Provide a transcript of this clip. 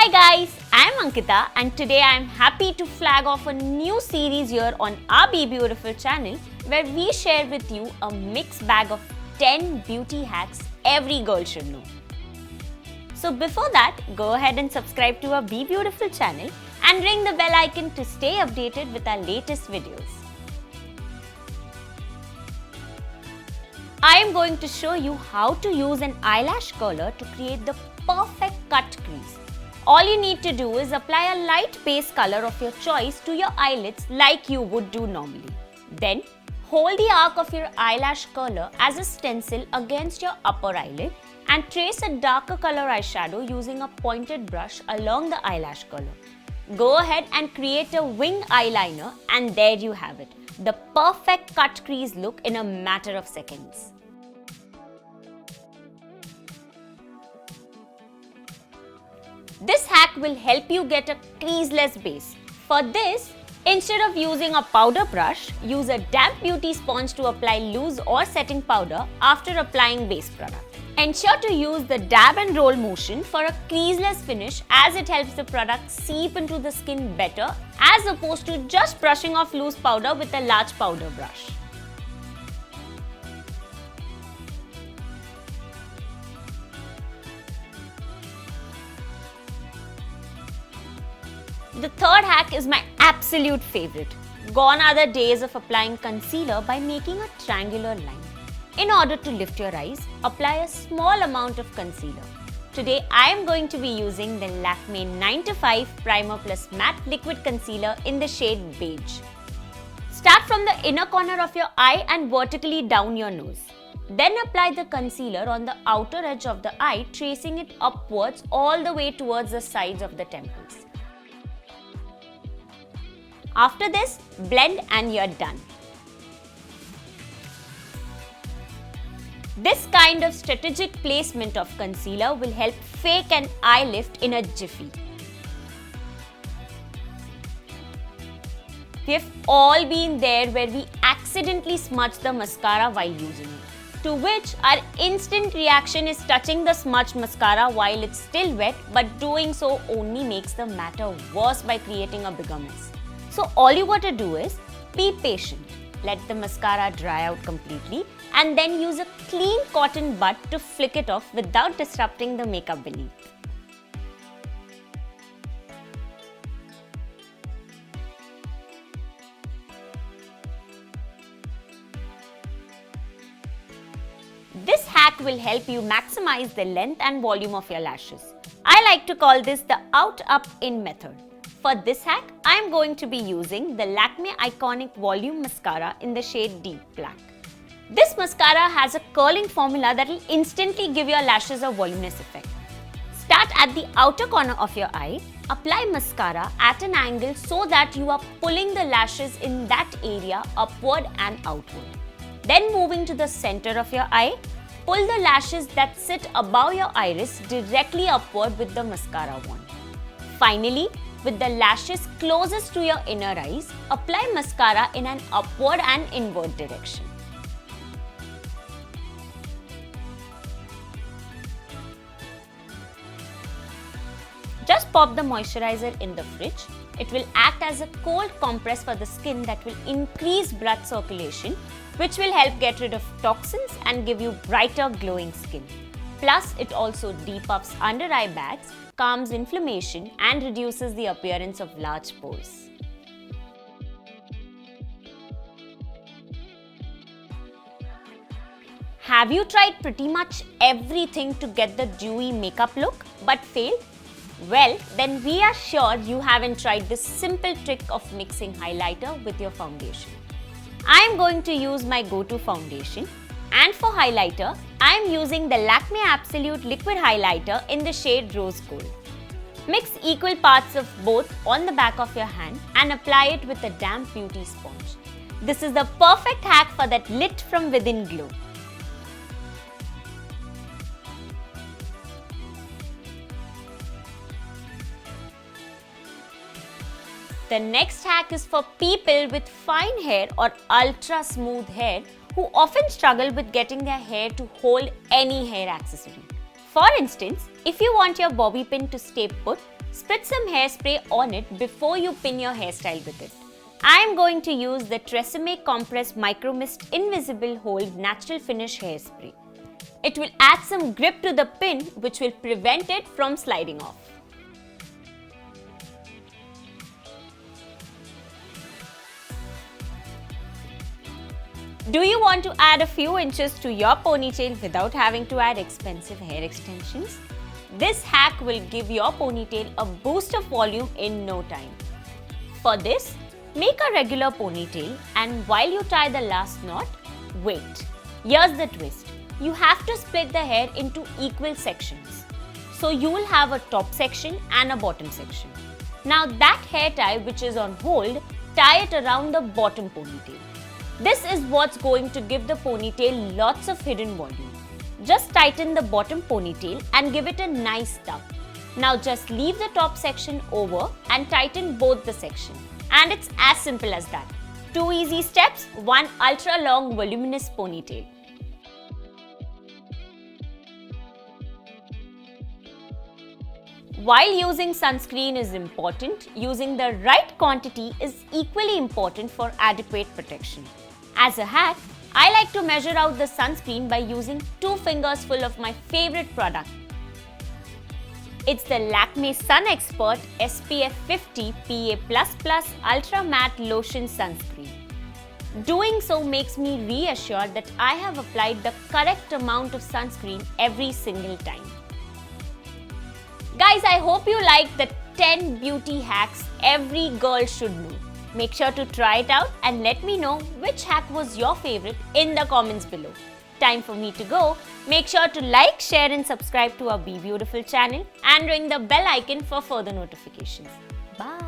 Hi guys, I'm Ankita and today I'm happy to flag off a new series here on our BeBeautiful channel where we share with you a mixed bag of 10 beauty hacks every girl should know. So before that, go ahead and subscribe to our BeBeautiful channel and ring the bell icon to stay updated with our latest videos. I am going to show you how to use an eyelash curler to create the perfect cut crease. All you need to do is apply a light base color of your choice to your eyelids like you would do normally. Then, hold the arc of your eyelash curler as a stencil against your upper eyelid and trace a darker color eyeshadow using a pointed brush along the eyelash curler. Go ahead and create a wing eyeliner and there you have it. The perfect cut crease look in a matter of seconds. This hack will help you get a creaseless base. For this, instead of using a powder brush, use a damp beauty sponge to apply loose or setting powder after applying base product. Ensure to use the dab and roll motion for a creaseless finish as it helps the product seep into the skin better as opposed to just brushing off loose powder with a large powder brush. The third hack is my absolute favorite. Gone are the days of applying concealer by making a triangular line. In order to lift your eyes, apply a small amount of concealer. Today I am going to be using the Lakme 9 to 5 Primer Plus Matte Liquid Concealer in the shade Beige. Start from the inner corner of your eye and vertically down your nose. Then apply the concealer on the outer edge of the eye, tracing it upwards all the way towards the sides of the temples. After this, blend and you're done. This kind of strategic placement of concealer will help fake an eye lift in a jiffy. We have all been there where we accidentally smudge the mascara while using it, to which our instant reaction is touching the smudged mascara while it's still wet, but doing so only makes the matter worse by creating a bigger mess. So all you got to do is be patient. Let the mascara dry out completely and then use a clean cotton bud to flick it off without disrupting the makeup beneath. This hack will help you maximize the length and volume of your lashes. I like to call this the out up in method. For this hack, I am going to be using the Lakme Iconic Volume Mascara in the shade Deep Black. This mascara has a curling formula that will instantly give your lashes a voluminous effect. Start at the outer corner of your eye, apply mascara at an angle so that you are pulling the lashes in that area upward and outward. Then moving to the center of your eye, pull the lashes that sit above your iris directly upward with the mascara wand. Finally, with the lashes closest to your inner eyes, apply mascara in an upward and inward direction. Just pop the moisturizer in the fridge. It will act as a cold compress for the skin that will increase blood circulation, which will help get rid of toxins and give you brighter glowing skin. Plus, it also depuffs under eye bags, calms inflammation and reduces the appearance of large pores. Have you tried pretty much everything to get the dewy makeup look but failed? Well, then we are sure you haven't tried this simple trick of mixing highlighter with your foundation. I am going to use my go-to foundation, and for highlighter, I am using the Lakme Absolute Liquid Highlighter in the shade Rose Gold. Mix equal parts of both on the back of your hand and apply it with a damp beauty sponge. This is the perfect hack for that lit from within glow. The next hack is for people with fine hair or ultra smooth hair who often struggle with getting their hair to hold any hair accessory. For instance, if you want your bobby pin to stay put, Spritz some hairspray on it before you pin your hairstyle with it. I am going to use the Tresemme Compress Micro Mist Invisible Hold Natural Finish Hairspray. It will add some grip to the pin which will prevent it from sliding off. Do you want to add a few inches to your ponytail without having to add expensive hair extensions? This hack will give your ponytail a boost of volume in no time. For this, make a regular ponytail and while you tie the last knot, wait. Here's the twist. You have to split the hair into equal sections. So you will have a top section and a bottom section. Now that hair tie which is on hold, tie it around the bottom ponytail. This is what's going to give the ponytail lots of hidden volume. Just tighten the bottom ponytail and give it a nice tuck. Now just leave the top section over and tighten both the sections. And it's as simple as that. 2 easy steps, 1 ultra long voluminous ponytail. While using sunscreen is important, using the right quantity is equally important for adequate protection. As a hack, I like to measure out the sunscreen by using 2 fingers full of my favorite product. It's the Lakme Sun Expert SPF 50 PA++ Ultra Matte Lotion Sunscreen. Doing so makes me reassured that I have applied the correct amount of sunscreen every single time. Guys, I hope you like the 10 beauty hacks every girl should know. Make sure to try it out and let me know which hack was your favorite in the comments below. Time for me to go. Make sure to like, share and subscribe to our BeBeautiful channel and ring the bell icon for further notifications. Bye.